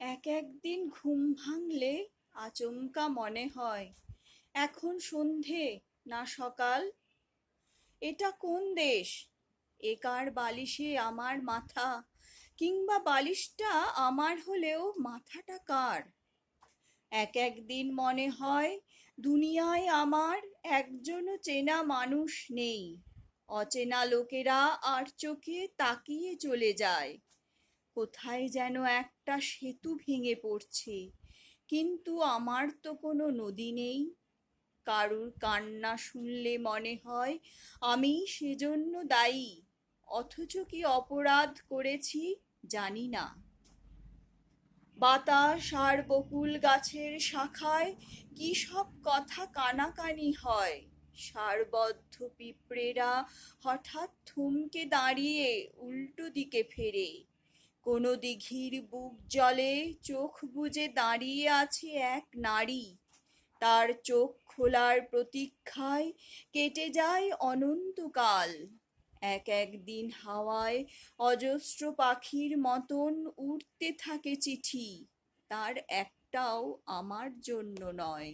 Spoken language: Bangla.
একদিন ঘুম ভাঙলে আচমকা মনে হয় এখন সন্ধে না সকাল। এটা কোন দেশ? এ কার বালিশে আমার মাথা, কিংবা বালিশটা আমার হলেও মাথাটা কার? একদিন মনে হয় দুনিয়ায় আমার একজনও চেনা মানুষ নেই। অচেনা লোকেরা আর চোখে তাকিয়ে চলে যায়। কোথায় যেন একটা সেতু ভেঙে পড়ছে, কিন্তু আমার তো কোনো নদী নেই। কারুর কান্না শুনলে মনে হয় আমি সেজন্য দায়ী, অথচ কি অপরাধ করেছি জানি না। বাতাস আর বকুল গাছের শাখায় কি সব কথা কানাকানি হয়। ষাঁড়বদ্ধ পিঁপড়েরা হঠাৎ থমকে দাঁড়িয়ে উল্টো দিকে ফেরে। কোনো দিঘির বুক জলে চোখ বুজে দাঁড়িয়ে আছে এক নারী। তার চোখ খোলার প্রতীক্ষায় কেটে যায় অনন্তকাল। একদিন হাওয়ায় অজস্র পাখির মতন উড়তে থাকে চিঠি, তার একটাও আমার জন্য নয়।